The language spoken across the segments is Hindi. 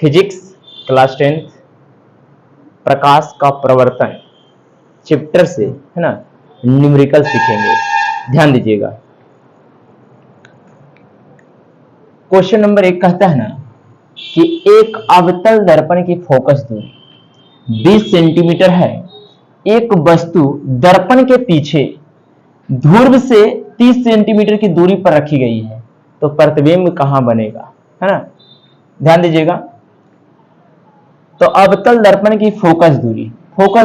फिजिक्स क्लास 10 प्रकाश का प्रवर्तन चैप्टर से, है ना, न्यूमेरिकल सीखेंगे। ध्यान दीजिएगा। क्वेश्चन नंबर 1 कहता है ना कि एक अवतल दर्पण की फोकस दूरी 20 सेंटीमीटर है। एक वस्तु दर्पण के पीछे ध्रुव से 30 सेंटीमीटर की दूरी पर रखी गई है, तो प्रतिबिंब कहां बनेगा, है ना। ध्यान दीजिएगा। तो अवतल दर्पण की फोकस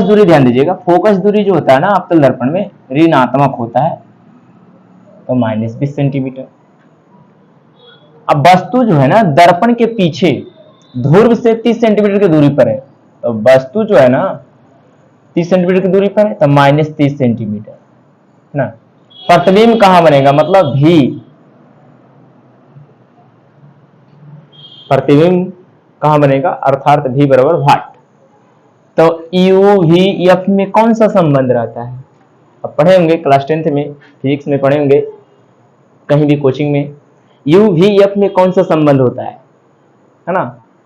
दूरी ध्यान दीजिएगा। फोकस दूरी जो होता है ना अवतल दर्पण में ऋणात्मक होता है, तो -20 सेंटीमीटर। अब वस्तु जो है ना दर्पण के पीछे ध्रुव से 30 सेंटीमीटर की दूरी पर है, तो वस्तु जो है ना 30 सेंटीमीटर की दूरी पर है, तो -30 सेंटीमीटर, है ना। प्रतिबिंब कहां बनेगा, मतलब भी प्रतिबिंब कहां बनेगा, अर्थात भी बराबर वाट। तो यू वी एफ में कौन सा संबंध रहता है, अब पढ़े होंगे क्लास 10 में, फिजिक्स में पढ़े होंगे, कहीं भी कोचिंग में। यू वी एफ में कौन सा संबंध होता है ना,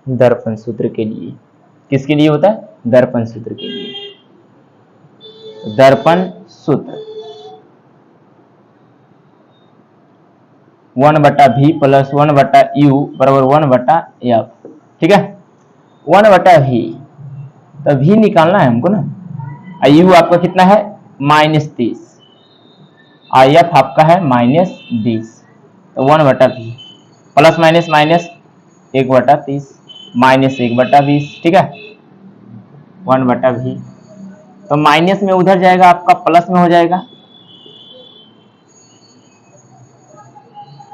दर्पण सूत्र के लिए। किसके लिए होता है, दर्पण सूत्र के लिए। दर्पण सूत्र 1/v प्लस 1/u बराबर 1/f, ठीक है। 1/v, तो v निकालना है हमको ना। u आपका कितना है, -30, if आपका है -20, तो 1/v प्लस माइनस माइनस 1/30 -1/20, ठीक है। 1/v, तो माइनस में उधर जाएगा आपका प्लस में हो जाएगा,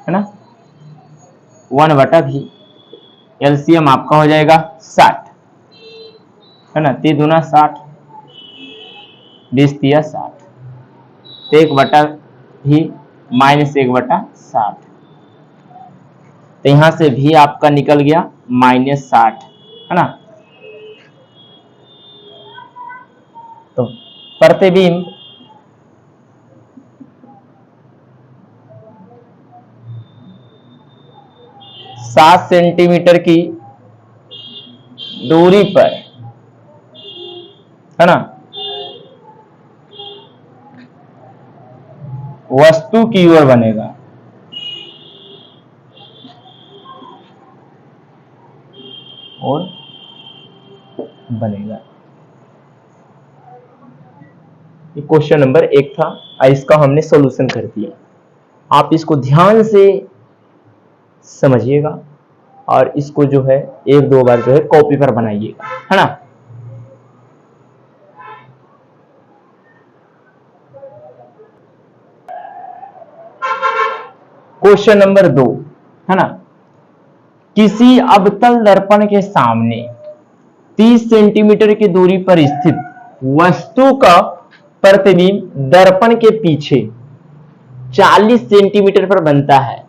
है ना। 1/v एलसीएम आपका हो जाएगा 60, है ना। 3 दूना 60, 20 तिया 60, तो 1/v -1/60, तो यहां से भी आपका निकल गया -60, है ना। तो प्रतिबिंब सात सेंटीमीटर की दूरी पर, है ना, वस्तु की ओर बनेगा, और बनेगा। ये क्वेश्चन नंबर 1 था, इसका हमने सॉल्यूशन कर दिया। आप इसको ध्यान से समझिएगा और इसको जो है 1-2 बार जो है कॉपी पर बनाइएगा, है ना। क्वेश्चन नंबर 2, है ना, किसी अवतल दर्पण के सामने 30 सेंटीमीटर की दूरी पर स्थित वस्तु का प्रतिबिंब दर्पण के पीछे 40 सेंटीमीटर पर बनता है,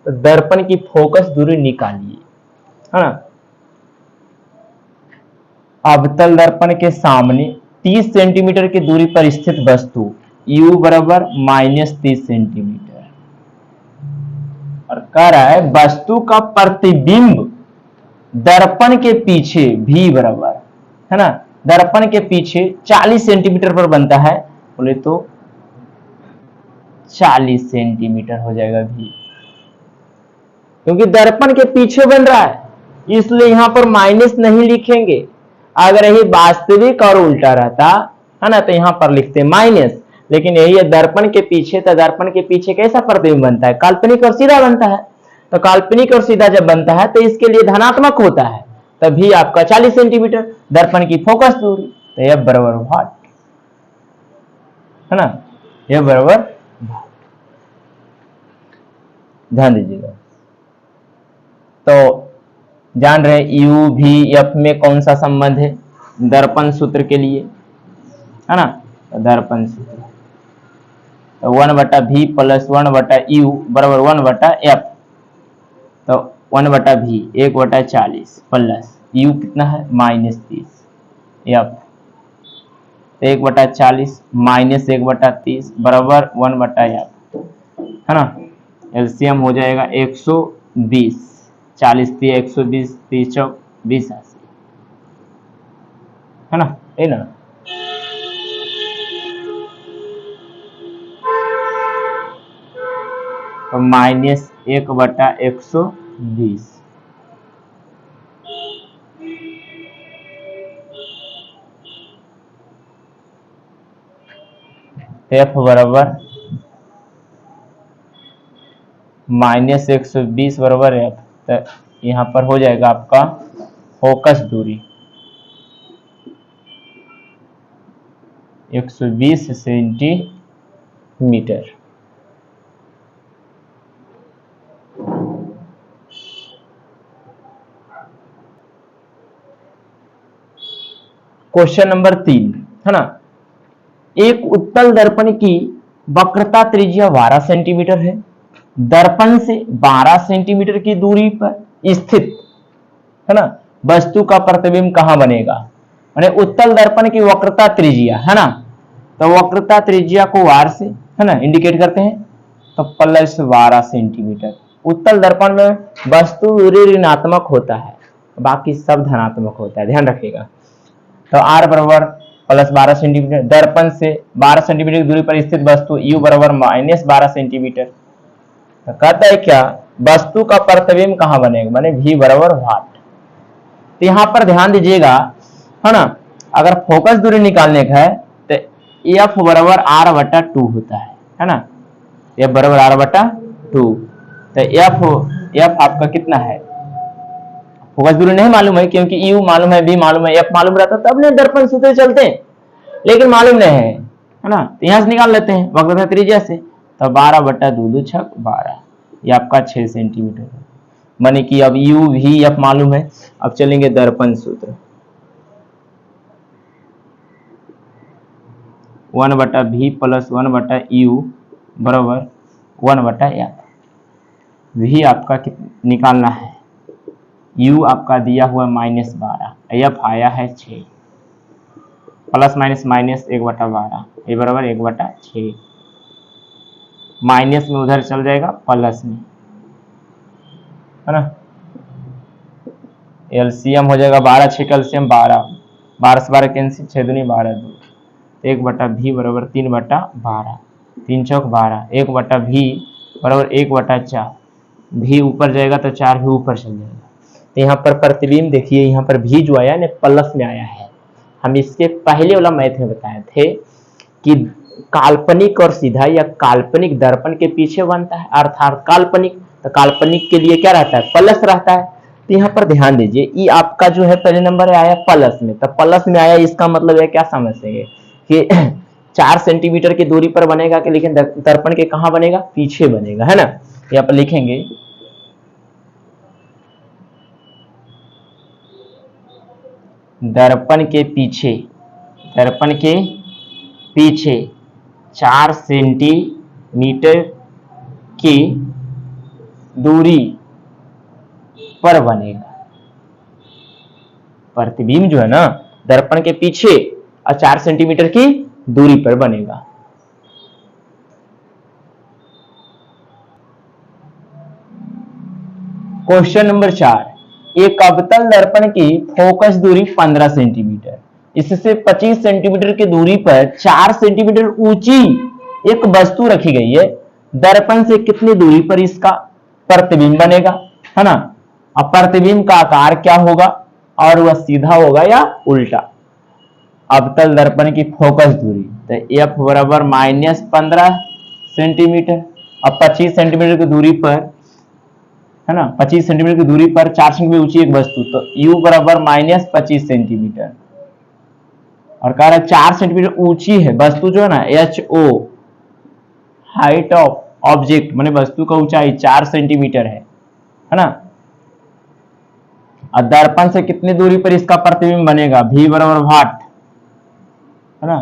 तो दर्पण की फोकस दूरी निकालिए, है ना। अवतल दर्पण के सामने 30 सेंटीमीटर की दूरी पर स्थित वस्तु u बराबर -30 सेंटीमीटर, और कह रहा है वस्तु का प्रतिबिंब दर्पण के पीछे v बराबर, है ना, दर्पण के पीछे 40 सेंटीमीटर पर बनता है, बोले तो 40 सेंटीमीटर हो जाएगा v, क्योंकि दर्पण के पीछे बन रहा है, इसलिए यहां पर माइनस नहीं लिखेंगे। अगर यही वास्तविक और उल्टा रहता, है ना, तो यहां पर लिखते माइनस, लेकिन यही है दर्पण के पीछे, तो दर्पण के पीछे कैसा प्रतिबिंब बनता है, काल्पनिक और सीधा बनता है। तो काल्पनिक और सीधा जब बनता है तो इसके लिए धनात्मक होता है, तभी आपका 40 सेंटीमीटर दर्पण की फोकस दूरी, तो यह बराबर वाट, है ना, यह बराबर वाट। ध्यान दीजिएगा। तो जान रहे यू भी एफ में कौन सा संबंध है, दर्पण सूत्र के लिए, है ना, तो दर्पण सूत्र 1/v प्लस 1/u बराबर 1/f, तो 1/v 1/40 प्लस u कितना है -30, f 1/40 माइनस 1/30 बराबर 1/f, है ना। एलसीएम हो जाएगा 120, 40 120, 30 20 80, है ना, ये ना। तो -1/120, F बराबर -120 बराबर F। तो यहाँ पर हो जाएगा आपका फोकस दूरी 120 सेंटीमीटर। क्वेश्चन नंबर 3, है ना, एक उत्तल दर्पण की वक्रता त्रिज्या 12 सेंटीमीटर है। दर्पण से 12 सेंटीमीटर की दूरी पर स्थित, है ना, वस्तु का प्रतिबिंब कहां बनेगा। माने उत्तल दर्पण की वक्रता त्रिज्या, है ना, तो वक्रता त्रिज्या को वार से, है ना, इंडिकेट करते हैं, तो +12 सेंटीमीटर। उत्तल दर्पण में वस्तु ऋणात्मक होता है, बाकी सब धनात्मक होता है, ध्यान रखिएगा। तो r बराबर +12 सेंटीमीटर, दर्पण से 12 सेंटीमीटर की दूरी पर स्थित वस्तु u बराबर -12 सेंटीमीटर। तो कहता है क्या, वस्तु का प्रतिबिंब कहां बनेगा, माने v बराबर वाट। तो यहां पर ध्यान दीजिएगा, है ना, अगर फोकस दूरी निकालने का है तो f बराबर r/2 होता है ना, f बराबर r/2। तो f आपका कितना है, फोकस दूरी नहीं मालूम है, क्योंकि u मालूम है, v मालूम है, f मालूम रहता तब नहीं दर्पण सूत्र चलते हैं, लेकिन मालूम नहीं है ना, तो यहां से निकाल लेते हैं वक्रता त्रिज्या से। तो 12/2 2 6 12, ये आपका 6 सेंटीमीटर। माने कि अब u v f मालूम है, अब चलेंगे दर्पण सूत्र। 1/v + 1/u बराबर 1/f। v आपका निकालना है, u आपका दिया हुआ -12, f आया है 6, प्लस माइनस माइनस 1/12, ये बराबर 1/6। माइनस में उधर चल जाएगा प्लस में, है ना। एलसीएम हो जाएगा 12 6 का एलसीएम 12, 12 से 12 कैंसिल, 6 दूनी 12 2, 1/v बराबर 3/12, 3 चौक 12, 1/v बराबर 1/4, भी ऊपर जाएगा तो 4 भी ऊपर चल जाएगा। तो यहाँ पर प्रतिबिंब देखिए, यहाँ पर भी जो आया ना प्लस में आया है। हम इसके पहले वाला मैथ में बताए थे कि काल्पनिक और सीधा या काल्पनिक दर्पण के पीछे बनता है, अर्थात काल्पनिक, तो काल्पनिक के लिए क्या रहता है, प्लस रहता है। तो यहाँ पर ध्यान दीजिए, ये आपका जो है पहले नंबर आया प्लस में, तो प्लस में आया, इसका मतलब है क्या समझते हैं कि 4 सेंटीमीटर की दूरी पर बनेगा कि, लेकिन दर्पण के कहां बनेगा, पीछे बनेगा, है ना। यहाँ पर लिखेंगे दर्पण के पीछे, दर्पण के पीछे 4 सेंटीमीटर की दूरी पर बनेगा। प्रतिबिंब जो है ना दर्पण के पीछे और 4 सेंटीमीटर की दूरी पर बनेगा। क्वेश्चन नंबर 4, एक अवतल दर्पण की फोकस दूरी 15 सेंटीमीटर, इससे 25 सेंटीमीटर की दूरी पर 4 सेंटीमीटर ऊंची एक वस्तु रखी गई है। दर्पण से कितनी दूरी पर इसका प्रतिबिंब बनेगा, है ना। अब प्रतिबिंब का आकार क्या होगा, और वह सीधा होगा या उल्टा। अवतल दर्पण की फोकस दूरी, तो f बराबर -15 सेंटीमीटर। अब 25 सेंटीमीटर की दूरी पर, है ना, 25 सेंटीमीटर की दूरी पर 4 सेंटीमीटर ऊंची एक वस्तु, तो u बराबर -25 सेंटीमीटर। और कह रहा है 4 सेंटीमीटर ऊंची है वस्तु जो है ना, HO हाइट ऑफ ऑब्जेक्ट, माने वस्तु का ऊंचाई 4 सेंटीमीटर है ना। और दर्पण से कितनी दूरी पर इसका प्रतिबिंब बनेगा, v बराबर वाट, है ना।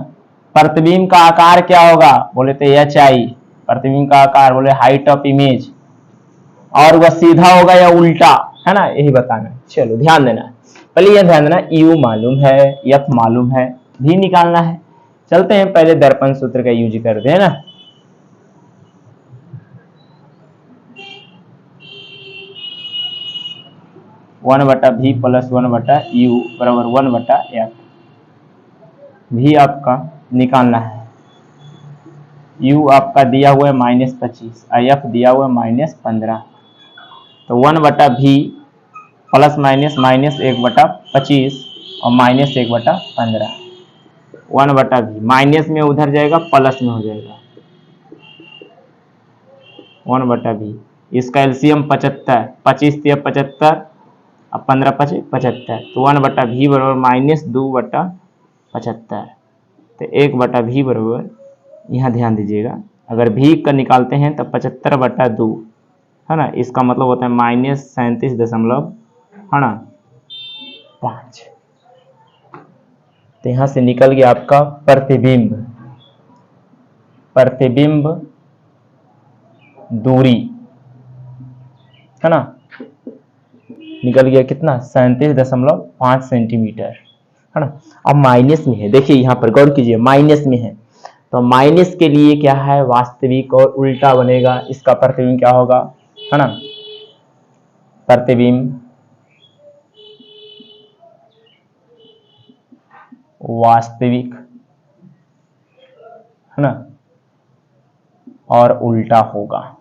प्रतिबिंब का आकार क्या होगा, बोले तो HI, प्रतिबिंब का आकार बोले हाइट ऑफ इमेज, और वह सीधा होगा या उल्टा, है ना, यही बताना। चलो ध्यान देना, पहले यह ध्यान देना, u मालूम है, f मालूम है, v निकालना है। चलते हैं पहले दर्पण सूत्र का यूज करते हैं ना। 1/v प्लस 1/u बराबर 1/f। v आपका निकालना है, u आपका दिया हुआ है -25 और f दिया हुआ है -15। तो 1/v प्लस माइनस -1/25 और -1/15। 1/v माइनस में उधर जाएगा प्लस में हो जाएगा 1/v। इसका एलसीएम 75, 25 × 75 और 15 × 5 75। तो 1/v बराबर -2/75। तो 1/v बराबर, यहाँ ध्यान दीजिएगा, अगर v का निकालते हैं तो 75/2 है ना, इसका मतलब होता है -37.5 है ना 5। तो यहां से निकल गया आपका प्रतिबिंब, प्रतिबिंब दूरी है ना, निकल गया कितना 37.5 सेंटीमीटर है ना। अब माइनस में है, देखिए यहां पर गौर कीजिए, माइनस में है तो माइनस के लिए क्या है, वास्तविक और उल्टा बनेगा। इसका प्रतिबिंब क्या होगा है ना, प्रतिबिंब वास्तविक है ना और उल्टा होगा,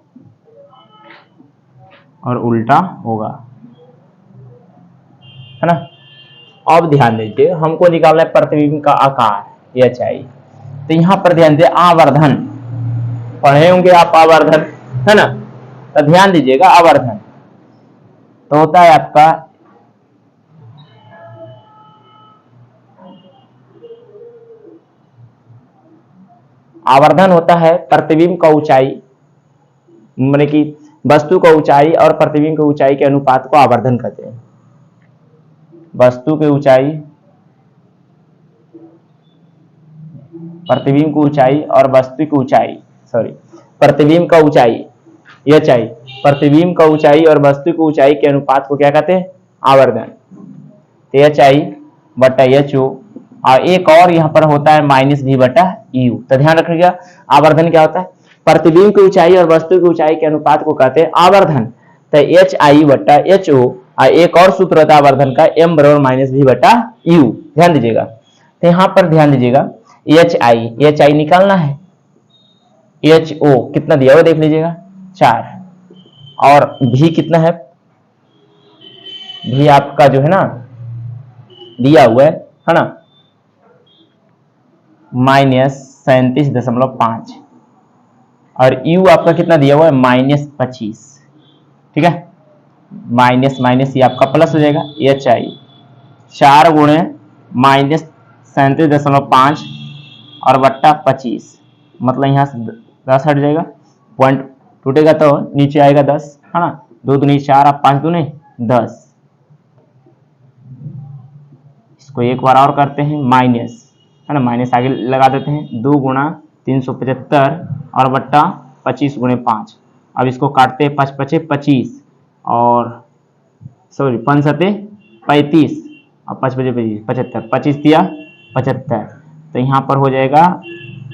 और उल्टा होगा है ना। अब ध्यान दीजिए, हमको निकालना है प्रतिबिंब का आकार, यह चाहिए। तो यहां पर ध्यान दीजिए, आवर्धन पढ़े होंगे आप, आवर्धन है ना। तो ध्यान दीजिएगा, आवर्धन तो होता है आपका आवर्धन होता है प्रतिबिंब का ऊंचाई, माने कि वस्तु का ऊंचाई और प्रतिबिंब की ऊंचाई के अनुपात को आवर्धन कहते हैं। वस्तु की ऊंचाई, प्रतिबिंब की ऊंचाई और वस्तु की ऊंचाई, प्रतिबिंब का ऊंचाई, यह चाहिए, प्रतिबिंब का ऊंचाई और वस्तु की ऊंचाई के अनुपात को क्या कहते हैं, आवर्धन। तो यह चाहिए बटा HO, और एक और यहाँ पर होता है -v/u। तो ध्यान रखिएगा, आवर्धन क्या होता है, प्रतिबिंब की ऊंचाई और वस्तु की ऊंचाई के अनुपात को कहते हैं आवर्धन। तो HI/HO, और एक और सूत्र होता है आवर्धन का, m = -v/u। ध्यान दीजिएगा, तो यहाँ पर ध्यान दीजिएगा, HI निकालना है, HO कितना दिया हुआ देख लीजिएगा 4, और v कितना है, v आपका जो है ना दिया हुआ है ना -37.5, और u आपका कितना दिया हुआ है -25। ठीक है, माइनस माइनस ये आपका प्लस हो जाएगा। HI 4 × -37.5 और बट्टा 25, मतलब यहाँ से 10 हट जाएगा, पॉइंट टूटेगा तो नीचे आएगा 10 है ना, 2 दूनी 4 और 5 दूनी 10। इसको एक बार और करते हैं, माइनस है ना, माइनस आगे लगा देते हैं, 2 × 375 और बट्टा 25 × 5। अब इसको काटते हैं, 5 × 5 = 25 और 5 × 7 = 35 और 5 × 5 = 75, 25 दिया 75। तो यहाँ पर हो जाएगा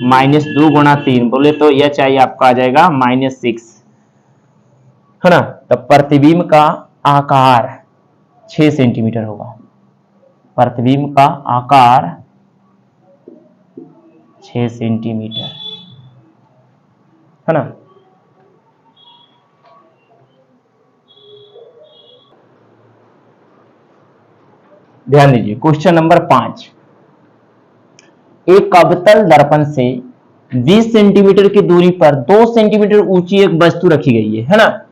-2 × 3 बोले तो यह चाहिए आपका आ जाएगा -6 है ना। तो प्रतिबिंब का आकार 6 सेंटीमीटर होगा, प्रतिबिंब का आकार 6 सेंटीमीटर है ना। ध्यान दीजिए, क्वेश्चन नंबर 5, एक अवतल दर्पण से 20 सेंटीमीटर की दूरी पर 2 सेंटीमीटर ऊंची एक वस्तु रखी गई है ना।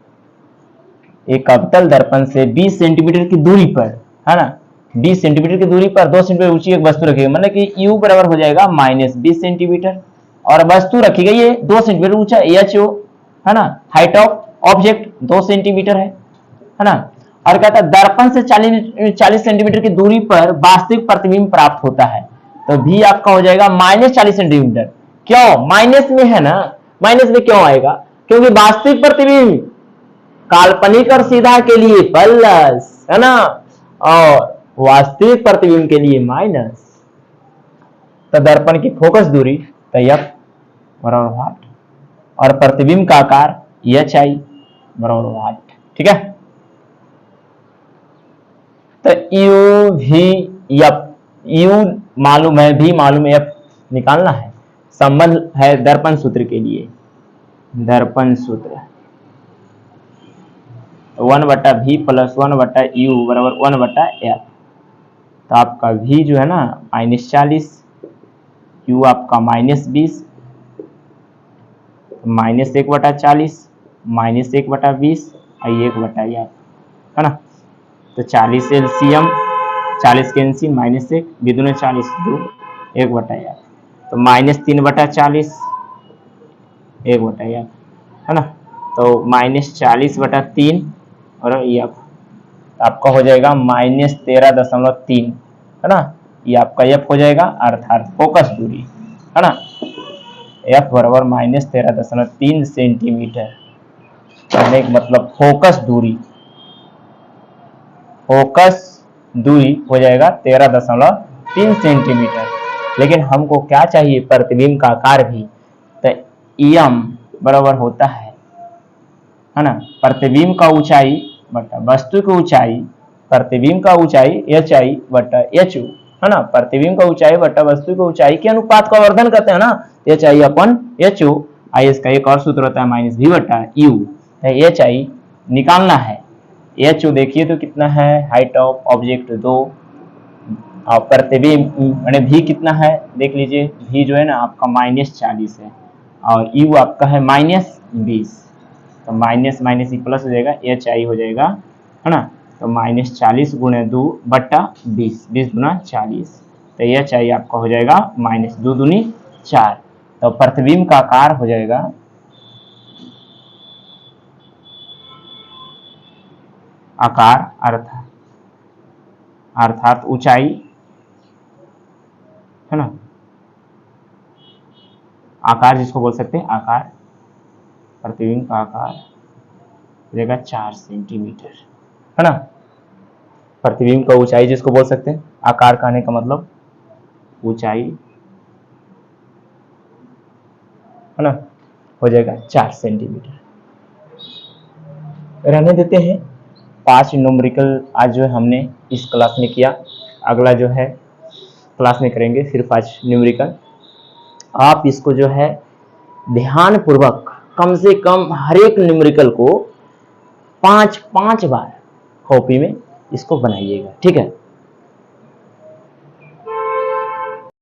एक अवतल दर्पण से 20 सेंटीमीटर की दूरी पर है ना, 20 सेंटीमीटर की दूरी पर 2 सेंटीमीटर ऊंची एक वस्तु रखी गई, मतलब कि u बराबर हो जाएगा -20 सेंटीमीटर, और वस्तु रखी गई है 2 सेंटीमीटर ऊंचा, HO है ना, हाइट ऑफ ऑब्जेक्ट 2 सेंटीमीटर है ना। और कहता है दर्पण से 40 सेंटीमीटर की दूरी पर वास्तविक प्रतिबिंब प्राप्त होता है। तो v आपका हो जाएगा -40 सेंटीमीटर। क्यों माइनस में है ना, माइनस में क्यों आएगा, क्योंकि वास्तविक प्रतिबिंब काल्पनिक और सीधा के लिए प्लस है ना, और वास्तविक प्रतिबिंब के लिए माइनस। तो दर्पण की फोकस दूरी तो f बराबर वाट, और प्रतिबिंब का आकार HI बराबर वाट। ठीक है, तो यू भी एफ, यू मालूम है, भी मालूम है, एफ निकालना है। संबंध है दर्पण सूत्र के लिए, दर्पण सूत्र 1/v प्लस 1/u बराबर 1/f। तो आपका v जो है ना -40, u आपका -20, -1/40 -1/20 और 1/f है ना। तो 40 एलसीएम, 40 के एलसीएम -1 विदुने 40 2 1/f, तो -3/40 1/f है ना। तो -40/3 और f आपका हो जाएगा -13.3 है ना। ये आपका f हो जाएगा अर्थात फोकस दूरी है ना। f बराबर -13.3 सेंटीमीटर, कहने का मतलब फोकस दूरी, फोकस दूरी हो जाएगा 13.3 सेंटीमीटर। लेकिन हमको क्या चाहिए, प्रतिबिंब का आकार भी। तो em बराबर होता है ना प्रतिबिंब का ऊंचाई बटा वस्तु की ऊंचाई, प्रतिबिंब का ऊंचाई HI बटा HU है ना। प्रतिबिंब का ऊंचाई बटा वस्तु की ऊंचाई के अनुपात का वर्धन करते हैं ना, HI अपन HU। आई इसका एक और सूत्र होता है -v बटा u। HI निकालना है, HU देखिए तो कितना है, हाइट ऑफ ऑब्जेक्ट 2, और प्रतिबिंब मैंने v कितना है देख लीजिए, v जो है ना आपका -40 है और u आपका है -20, तो माइनस माइनस ही प्लस हो जाएगा, HI हो जाएगा है ना। तो -40 गुणे 2 बट्टा 20, 20 गुना 40, तो HI आपका हो जाएगा -2 दूनी 4। तो प्रतिबिंब का आकार हो जाएगा आकार अर्थात ऊंचाई है ना, आकार जिसको बोल सकते हैं आकार, प्रतिबिंब का आकार हो जाएगा 4 सेंटीमीटर है ना। प्रतिबिंब का ऊंचाई जिसको बोल सकते हैं, आकार कहने का मतलब ऊंचाई है ना, हो जाएगा 4 सेंटीमीटर। रहने देते हैं 5 न्यूमेरिकल आज जो है हमने इस क्लास में किया, अगला जो है क्लास में करेंगे फिर 5 न्यूमेरिकल। आप इसको जो है ध्यान पूर्वक कम से कम हर एक न्यूमेरिकल को 5 बार कॉपी में इसको बनाइएगा, ठीक है।